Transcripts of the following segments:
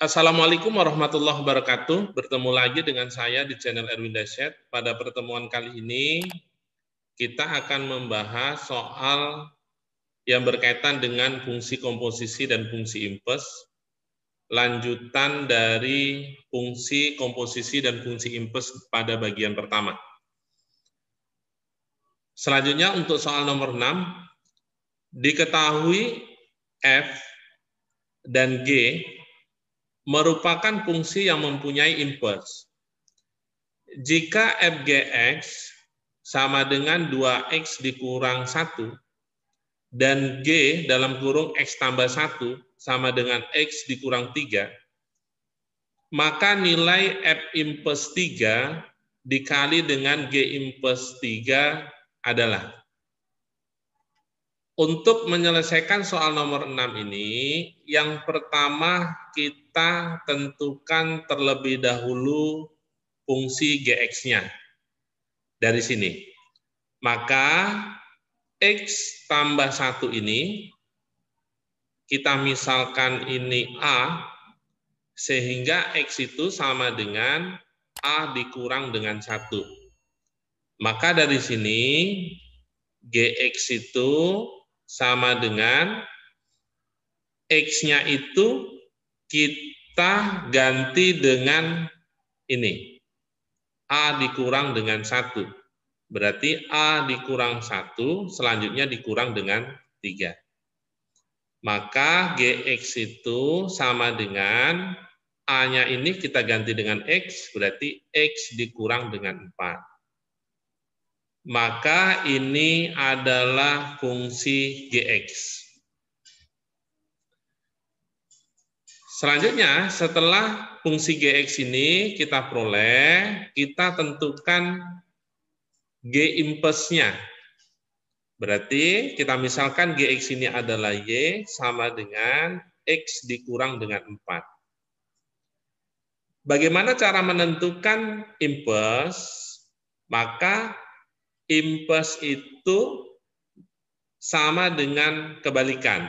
Assalamualaikum warahmatullahi wabarakatuh. Bertemu lagi dengan saya di channel Erwin Dasyat. Pada pertemuan kali ini, kita akan membahas soal yang berkaitan dengan fungsi komposisi dan fungsi impes, lanjutan dari fungsi komposisi dan fungsi impes pada bagian pertama. Selanjutnya untuk soal nomor 6, diketahui F dan G merupakan fungsi yang mempunyai impers. Jika fgx sama dengan 2x dikurang 1 dan g dalam kurung x tambah 1 sama dengan x dikurang 3, maka nilai f impes 3 dikali dengan g impes 3 adalah. Untuk menyelesaikan soal nomor 6 ini, yang pertama kita tentukan terlebih dahulu fungsi gx-nya dari sini. Maka x tambah 1 ini, kita misalkan ini a, sehingga x itu sama dengan a dikurang dengan 1. Maka dari sini gx itu sama dengan x-nya itu kita ganti dengan ini, a dikurang dengan 1. Berarti a dikurang 1, selanjutnya dikurang dengan 3. Maka gx itu sama dengan a-nya ini kita ganti dengan x, berarti x dikurang dengan 4. Maka ini adalah fungsi gx. Selanjutnya, setelah fungsi gx ini kita peroleh, kita tentukan g impesnya. Berarti kita misalkan gx ini adalah y sama dengan x dikurang dengan 4. Bagaimana cara menentukan impes? Maka impes itu sama dengan kebalikan.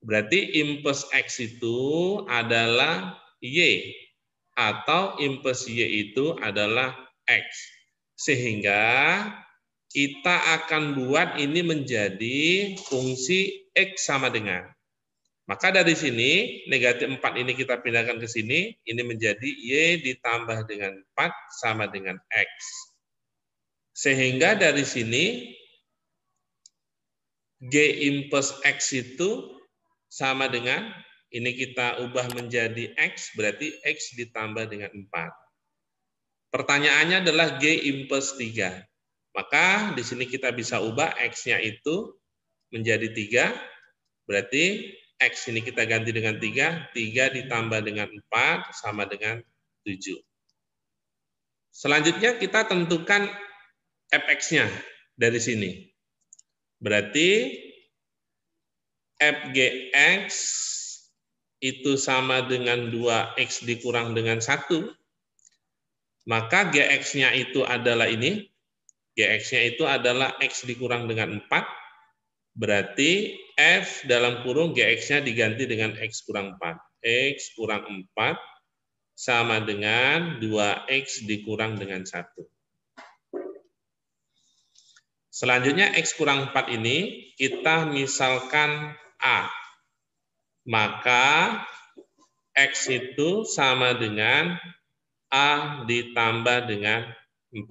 Berarti impes x itu adalah y, atau impes y itu adalah x. Sehingga kita akan buat ini menjadi fungsi x sama dengan. Maka dari sini, negatif 4 ini kita pindahkan ke sini, ini menjadi y ditambah dengan 4 sama dengan x. Sehingga dari sini, g impes x itu sama dengan, ini kita ubah menjadi x, berarti x ditambah dengan 4. Pertanyaannya adalah g impes 3. Maka di sini kita bisa ubah x-nya itu menjadi 3, berarti x ini kita ganti dengan 3, 3 ditambah dengan 4 sama dengan 7. Selanjutnya kita tentukan fx-nya dari sini. Berarti fgx itu sama dengan 2x dikurang dengan 1, maka gx-nya itu adalah ini, gx-nya itu adalah x dikurang dengan 4, berarti f dalam kurung gx-nya diganti dengan x kurang 4. X kurang 4 sama dengan 2x dikurang dengan 1. Selanjutnya x kurang 4 ini kita misalkan a. Maka x itu sama dengan a ditambah dengan 4.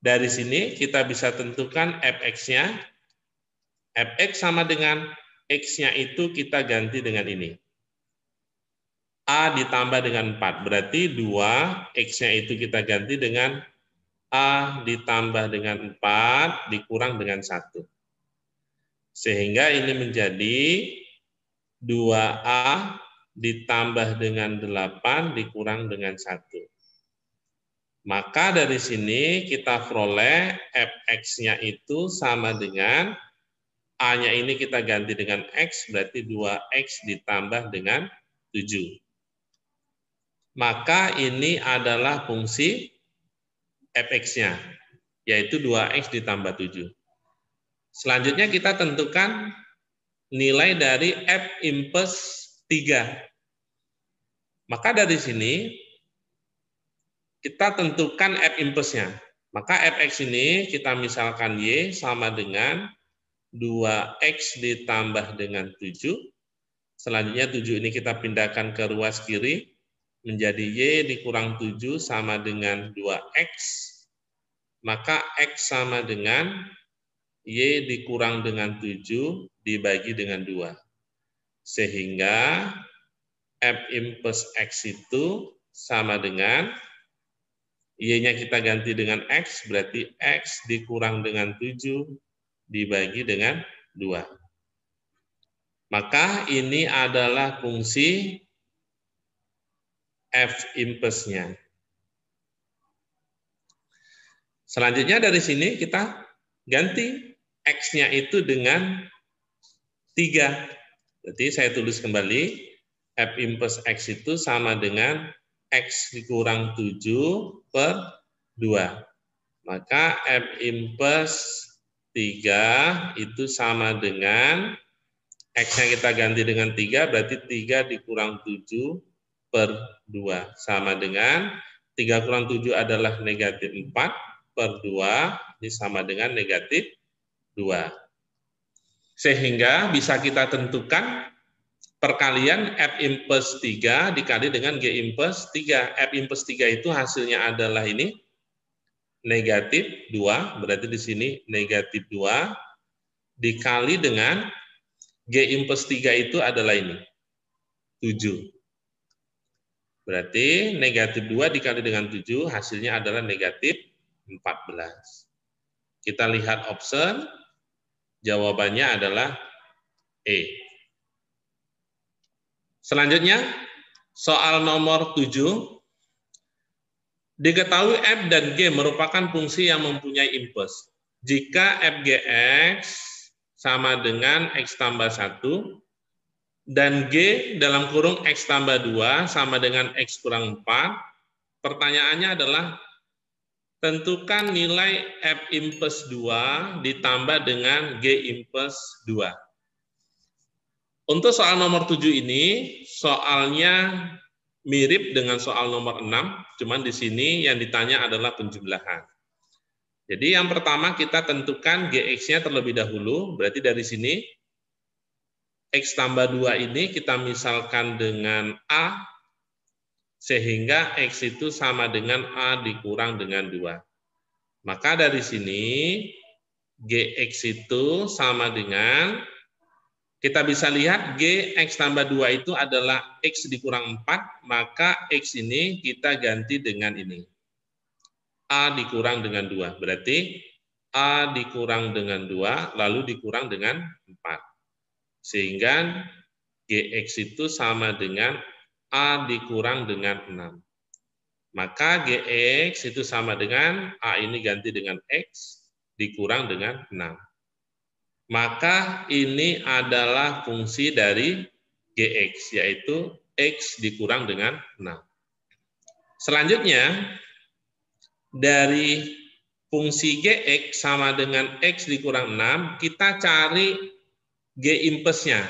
Dari sini kita bisa tentukan fx-nya. Fx sama dengan x-nya itu kita ganti dengan ini. A ditambah dengan 4. Berarti 2, x-nya itu kita ganti dengan a ditambah dengan 4 dikurang dengan 1. Sehingga ini menjadi 2a ditambah dengan 8 dikurang dengan 1. Maka dari sini kita peroleh fx-nya itu sama dengan a-nya ini kita ganti dengan x, berarti 2x ditambah dengan 7. Maka ini adalah fungsi fx-nya, yaitu 2x ditambah 7. Selanjutnya kita tentukan nilai dari f impes 3. Maka dari sini kita tentukan F impulsnya. Maka Fx ini kita misalkan Y sama dengan 2X ditambah dengan 7. Selanjutnya 7 ini kita pindahkan ke ruas kiri, menjadi Y dikurang 7 sama dengan 2X. Maka X sama dengan Y dikurang dengan 7 dibagi dengan 2. Sehingga F impuls X itu sama dengan Y-nya kita ganti dengan X, berarti X dikurang dengan 7 dibagi dengan 2. Maka ini adalah fungsi F impulsnya. Selanjutnya dari sini kita ganti X-nya itu dengan 3. Berarti saya tulis kembali, F impuls X itu sama dengan X dikurang 7 per 2. Maka F impuls 3 itu sama dengan X-nya kita ganti dengan 3, berarti 3 dikurang 7 per 2. Sama dengan 3 kurang 7 adalah negatif 4 per 2, ini sama dengan negatif 2. Sehingga bisa kita tentukan perkalian F impuls 3 dikali dengan G impuls 3. F impuls 3 itu hasilnya adalah ini, negatif 2, berarti di sini negatif 2, dikali dengan G impuls 3 itu adalah ini, 7. Berarti negatif 2 dikali dengan 7, hasilnya adalah negatif 14. Kita lihat option, jawabannya adalah E. Selanjutnya, soal nomor 7. Diketahui F dan G merupakan fungsi yang mempunyai impuls. Jika Fgx sama dengan X tambah 1, dan G dalam kurung X tambah 2 sama dengan X kurang 4, pertanyaannya adalah tentukan nilai F impuls 2 ditambah dengan G impuls 2. Untuk soal nomor 7 ini, soalnya mirip dengan soal nomor 6, cuman di sini yang ditanya adalah penjumlahan. Jadi yang pertama kita tentukan Gx-nya terlebih dahulu, berarti dari sini X tambah 2 ini kita misalkan dengan A, sehingga X itu sama dengan A dikurang dengan 2. Maka dari sini Gx itu sama dengan, kita bisa lihat G X tambah 2 itu adalah X dikurang 4, maka X ini kita ganti dengan ini. A dikurang dengan 2, berarti A dikurang dengan 2, lalu dikurang dengan 4. Sehingga Gx itu sama dengan A dikurang dengan 6. Maka Gx itu sama dengan A ini ganti dengan X dikurang dengan 6. Maka ini adalah fungsi dari Gx, yaitu X dikurang dengan 6. Selanjutnya, dari fungsi Gx sama dengan X dikurang 6, kita cari G impulsnya.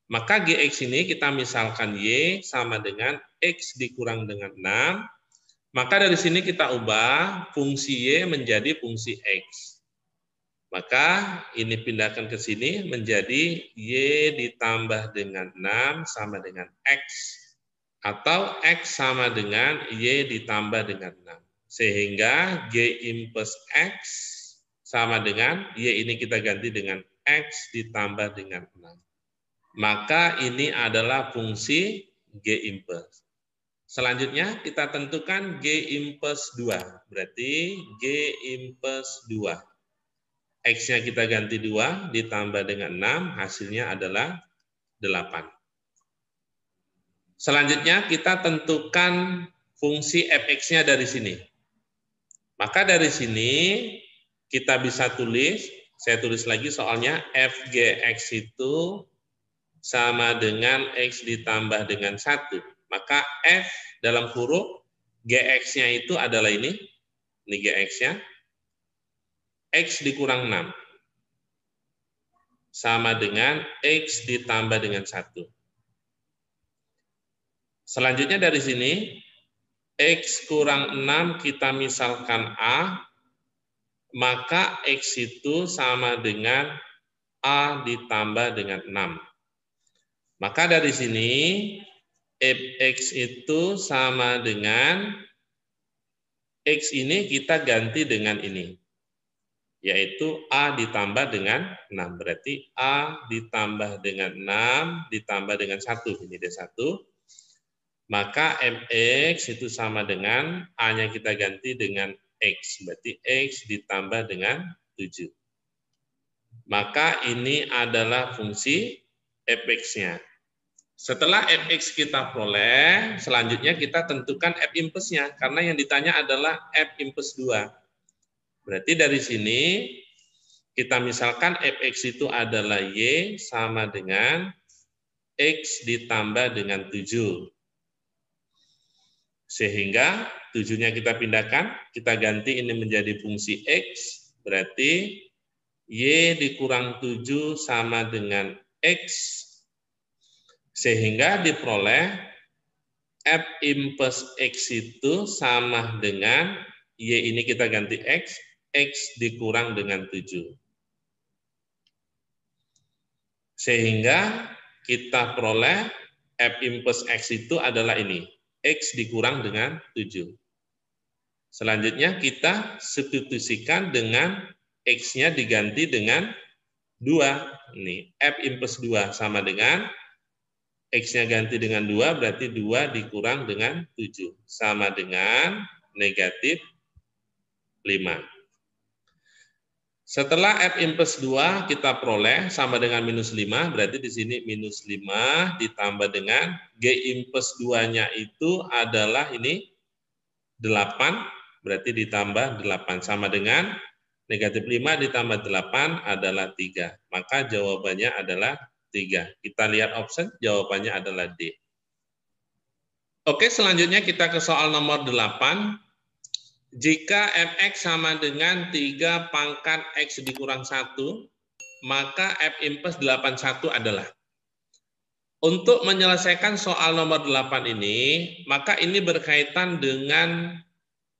Maka Gx ini kita misalkan Y sama dengan X dikurang dengan 6, maka dari sini kita ubah fungsi Y menjadi fungsi X. Maka ini pindahkan ke sini menjadi Y ditambah dengan 6 sama dengan X. Atau X sama dengan Y ditambah dengan 6. Sehingga G impuls X sama dengan Y ini kita ganti dengan X ditambah dengan 6. Maka ini adalah fungsi G impuls. Selanjutnya kita tentukan G impuls 2. Berarti G impuls 2. X-nya kita ganti 2 ditambah dengan 6, hasilnya adalah 8. Selanjutnya kita tentukan fungsi fx-nya dari sini. Maka dari sini kita bisa tulis, saya tulis lagi soalnya, fgx itu sama dengan x ditambah dengan 1. Maka f dalam huruf gx-nya itu adalah ini gx-nya, X dikurang 6. Sama dengan X ditambah dengan 1. Selanjutnya dari sini, X kurang 6 kita misalkan A, maka X itu sama dengan A ditambah dengan 6. Maka dari sini, Fx itu sama dengan, X ini kita ganti dengan ini, yaitu A ditambah dengan 6. Berarti A ditambah dengan 6 ditambah dengan 1. Ini dia 1. Maka Mx itu sama dengan A-nya kita ganti dengan X. Berarti X ditambah dengan 7. Maka ini adalah fungsi Fx-nya. Setelah Fx kita peroleh, selanjutnya kita tentukan F impulsnya. Karena yang ditanya adalah F impuls 2. Berarti dari sini, kita misalkan Fx itu adalah Y sama dengan X ditambah dengan 7. Sehingga 7-nya kita pindahkan, kita ganti ini menjadi fungsi X, berarti Y dikurang 7 sama dengan X, sehingga diperoleh F impuls X itu sama dengan Y ini kita ganti X, X dikurang dengan 7. Sehingga kita peroleh F impuls X itu adalah ini, X dikurang dengan 7. Selanjutnya kita substitusikan dengan X-nya diganti dengan 2. Ini F impuls 2 sama dengan X-nya ganti dengan 2, berarti 2 dikurang dengan 7. Sama dengan negatif 5. Setelah F impuls 2 kita peroleh sama dengan minus 5, berarti di sini minus 5 ditambah dengan G impuls 2-nya itu adalah ini 8, berarti ditambah 8 sama dengan negatif 5 ditambah 8 adalah 3. Maka jawabannya adalah 3. Kita lihat option, jawabannya adalah D. Oke, selanjutnya kita ke soal nomor 8. Jika Fx sama dengan 3 pangkat X dikurang 1, maka F impuls 81 adalah. Untuk menyelesaikan soal nomor 8 ini, maka ini berkaitan dengan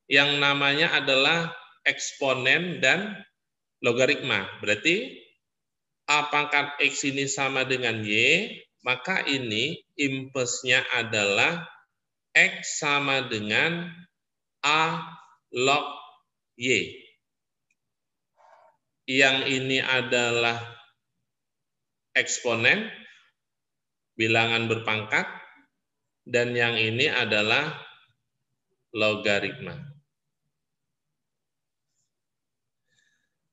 yang namanya adalah eksponen dan logaritma. Berarti A pangkat X ini sama dengan Y, maka ini impulsnya adalah X sama dengan A log Y. Yang ini adalah eksponen, bilangan berpangkat, dan yang ini adalah logaritma.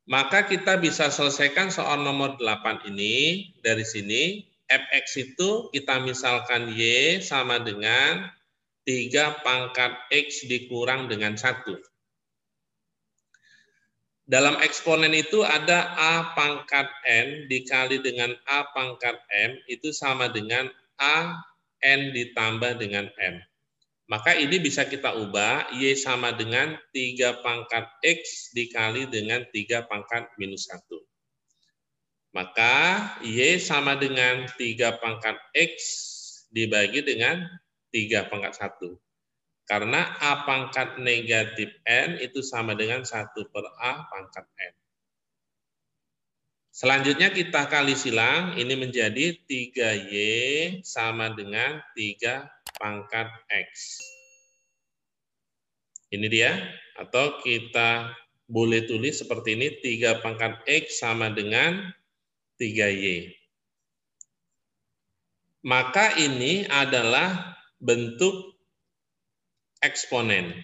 Maka kita bisa selesaikan soal nomor 8 ini dari sini. Fx itu kita misalkan Y sama dengan 3 pangkat X dikurang dengan 1. Dalam eksponen itu ada A pangkat N dikali dengan A pangkat M itu sama dengan A N ditambah dengan M. Maka ini bisa kita ubah, Y sama dengan 3 pangkat X dikali dengan 3 pangkat minus 1. Maka Y sama dengan 3 pangkat X dibagi dengan 3 pangkat 1. Karena A pangkat negatif N itu sama dengan 1 per A pangkat N. Selanjutnya kita kali silang, ini menjadi 3Y sama dengan 3 pangkat X. Ini dia, atau kita boleh tulis seperti ini, 3 pangkat X sama dengan 3Y. Maka ini adalah bentuk eksponen.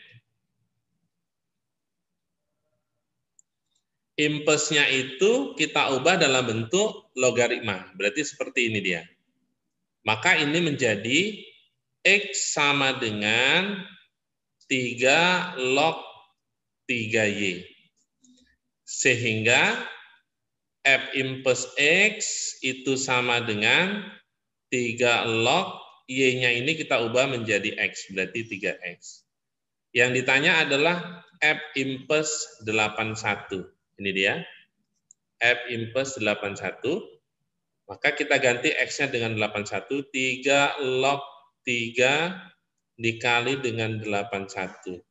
Impulsnya itu kita ubah dalam bentuk logaritma. Berarti seperti ini dia. Maka ini menjadi X sama dengan 3 log 3Y. Sehingga F impuls X itu sama dengan 3 log Y-nya ini kita ubah menjadi X, berarti 3X. Yang ditanya adalah F impuls 81. Ini dia, F impuls 81. Maka kita ganti X-nya dengan 81, 3 log 3 dikali dengan 81.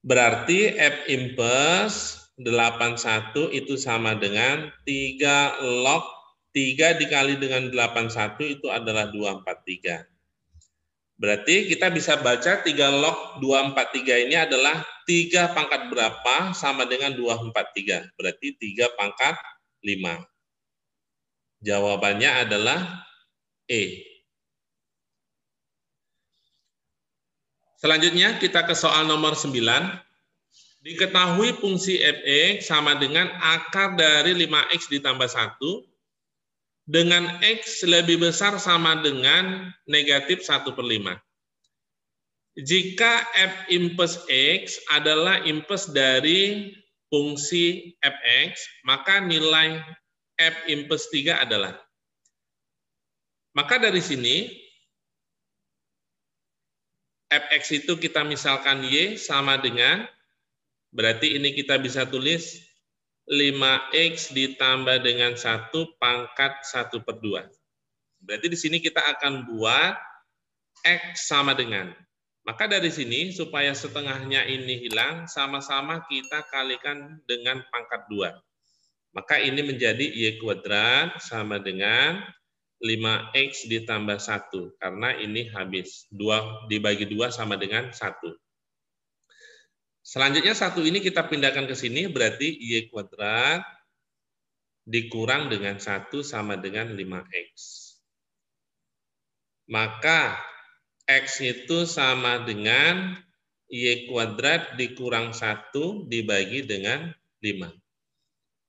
Berarti F impuls 81 itu sama dengan 3 log 3 dikali dengan 81 itu adalah 243. Berarti kita bisa baca 3 log 243 ini adalah 3 pangkat berapa sama dengan 243. Berarti 3 pangkat 5. Jawabannya adalah E. Selanjutnya kita ke soal nomor 9. Diketahui fungsi fx sama dengan akar dari 5x ditambah 1 dengan x lebih besar sama dengan negatif 1/5. Jika f impuls x adalah impuls dari fungsi fx, maka nilai f impuls 3 adalah. Maka dari sini, fx itu kita misalkan y sama dengan, berarti ini kita bisa tulis 5x ditambah dengan 1 pangkat 1/2. Berarti di sini kita akan buat x sama dengan. Maka dari sini, supaya setengahnya ini hilang, sama-sama kita kalikan dengan pangkat 2. Maka ini menjadi y kuadrat sama dengan 5x ditambah 1. Karena ini habis. 2 dibagi 2 sama dengan 1. Selanjutnya 1 ini kita pindahkan ke sini, berarti y kuadrat dikurang dengan 1 sama dengan 5x. Maka x itu sama dengan y kuadrat dikurang 1 dibagi dengan 5.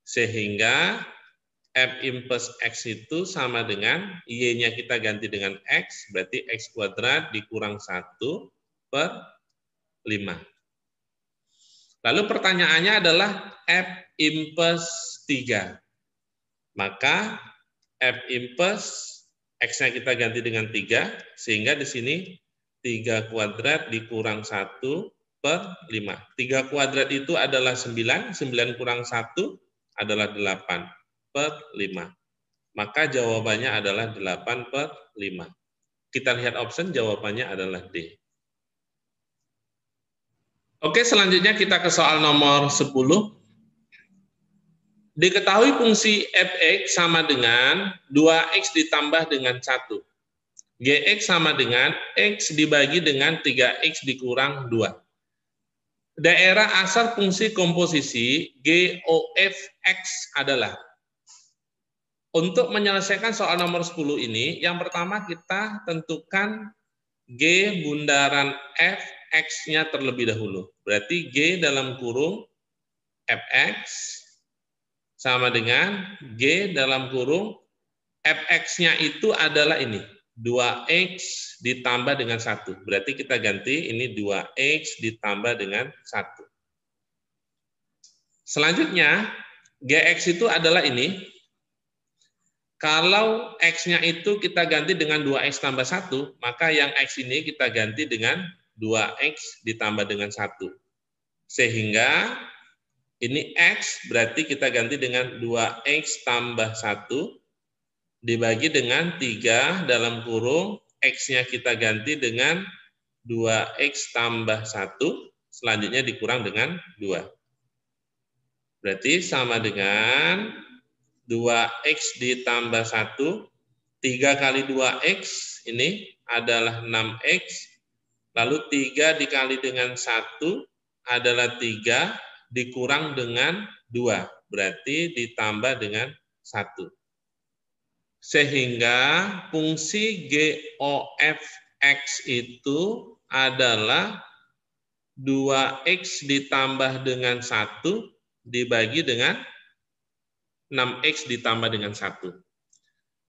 Sehingga f impuls x itu sama dengan y-nya kita ganti dengan x, berarti x kuadrat dikurang 1/5. Lalu pertanyaannya adalah f impuls 3. Maka f impuls x-nya kita ganti dengan 3, sehingga di sini 3 kuadrat dikurang 1/5. 3 kuadrat itu adalah 9, 9 kurang 1 adalah 8/5. Maka jawabannya adalah 8/5. Kita lihat option, jawabannya adalah D. Oke, selanjutnya kita ke soal nomor 10. Diketahui fungsi fx sama dengan 2x ditambah dengan 1. Gx sama dengan x dibagi dengan 3x dikurang 2. Daerah asal fungsi komposisi GOFX adalah. Untuk menyelesaikan soal nomor 10 ini, yang pertama kita tentukan G bundaran F, X-nya terlebih dahulu. Berarti G dalam kurung Fx sama dengan G dalam kurung Fx-nya itu adalah ini, 2x ditambah dengan 1. Berarti kita ganti ini 2x ditambah dengan 1. Selanjutnya, Gx itu adalah ini. Kalau X-nya itu kita ganti dengan 2x tambah 1, maka yang X ini kita ganti dengan 2x ditambah dengan 1. Sehingga ini X berarti kita ganti dengan 2x tambah 1 dibagi dengan 3 dalam kurung X-nya kita ganti dengan 2x tambah 1, selanjutnya dikurang dengan 2. Berarti sama dengan 2x ditambah 1, 3 kali 2x ini adalah 6x, lalu 3 dikali dengan 1 adalah 3, dikurang dengan 2, berarti ditambah dengan 1. Sehingga fungsi GOFX itu adalah 2x ditambah dengan 1 dibagi dengan 6x ditambah dengan 1.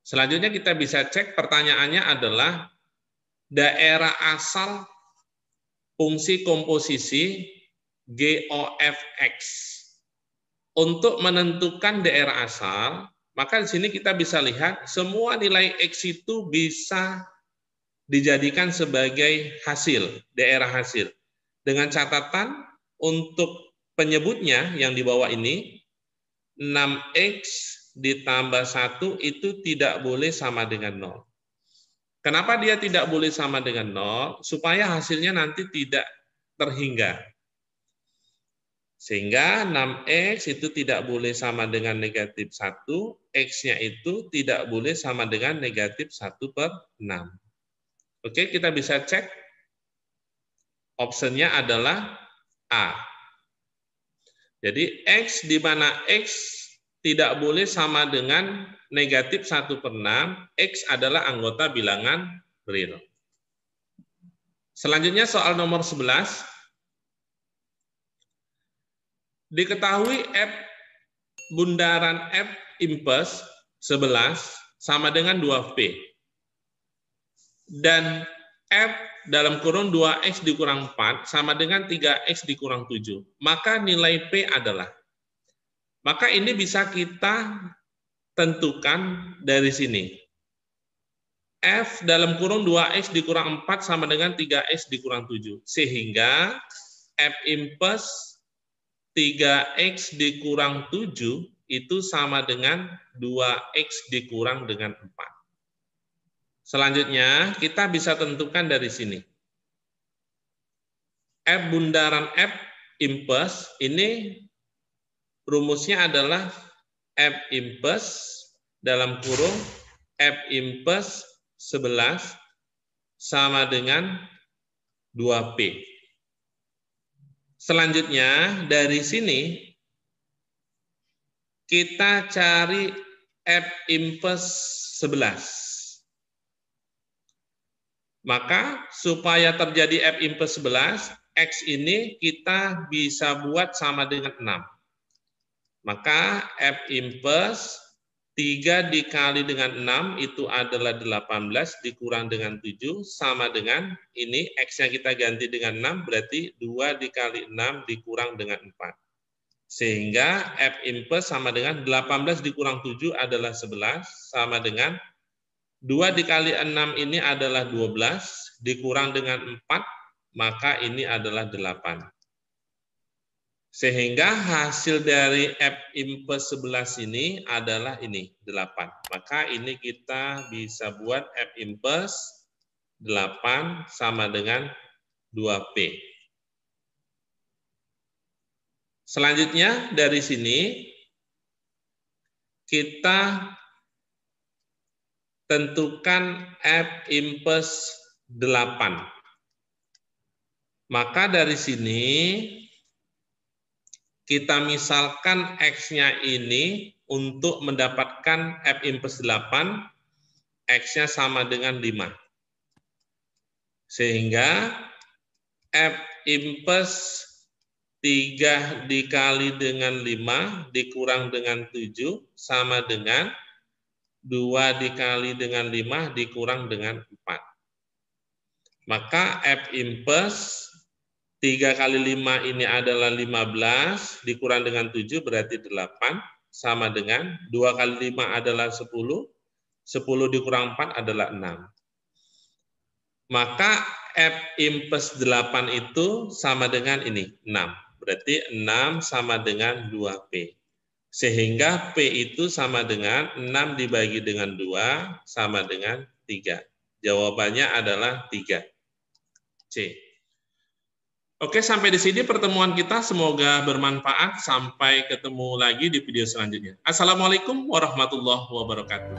Selanjutnya kita bisa cek, pertanyaannya adalah daerah asal fungsi komposisi GOFX. Untuk menentukan daerah asal, maka di sini kita bisa lihat semua nilai X itu bisa dijadikan sebagai hasil, daerah hasil. Dengan catatan untuk penyebutnya yang di bawah ini, 6x ditambah 1 itu tidak boleh sama dengan 0. Kenapa dia tidak boleh sama dengan 0? Supaya hasilnya nanti tidak terhingga. Sehingga 6X itu tidak boleh sama dengan negatif 1, X-nya itu tidak boleh sama dengan negatif 1/6. Oke, kita bisa cek. Optionnya adalah A. Jadi X di mana X tidak boleh sama dengan negatif 1/6, X adalah anggota bilangan real. Selanjutnya soal nomor 11. Diketahui F bundaran F impuls 11 sama dengan 2P. Dan F dalam kurung 2X dikurang 4 sama dengan 3X dikurang 7. Maka nilai P adalah. Maka ini bisa kita tentukan dari sini. F dalam kurung 2X dikurang 4 sama dengan 3X dikurang 7. Sehingga F impuls 3X dikurang 7 itu sama dengan 2X dikurang dengan 4. Selanjutnya, kita bisa tentukan dari sini. F bundaran F impuls, ini rumusnya adalah F impuls dalam kurung F impuls 11 sama dengan 2P. Selanjutnya, dari sini kita cari F impuls 11. Maka supaya terjadi F impuls 11, X ini kita bisa buat sama dengan 6. Maka F impuls 3 dikali dengan 6 itu adalah 18 dikurang dengan 7 sama dengan ini X-nya kita ganti dengan 6 berarti 2 dikali 6 dikurang dengan 4. Sehingga F impuls sama dengan 18 dikurang 7 adalah 11 sama dengan 2 dikali 6 ini adalah 12 dikurang dengan 4 maka ini adalah 8. Sehingga hasil dari F impuls 11 ini adalah ini, 8. Maka ini kita bisa buat F impuls 8 sama dengan 2P. Selanjutnya dari sini kita tentukan F impuls 8. Maka dari sini kita misalkan X-nya ini untuk mendapatkan F impuls 8, X-nya sama dengan 5. Sehingga F impuls 3 dikali dengan 5 dikurang dengan 7 sama dengan 2 dikali dengan 5 dikurang dengan 4. Maka F impuls 3 kali 5 ini adalah 15, dikurang dengan 7 berarti 8, sama dengan 2 kali 5 adalah 10, 10 dikurang 4 adalah 6. Maka F impuls 8 itu sama dengan ini, 6. Berarti 6 sama dengan 2P. Sehingga P itu sama dengan 6 dibagi dengan 2 sama dengan 3. Jawabannya adalah 3. C. Oke, sampai di sini pertemuan kita. Semoga bermanfaat. Sampai ketemu lagi di video selanjutnya. Assalamualaikum warahmatullahi wabarakatuh.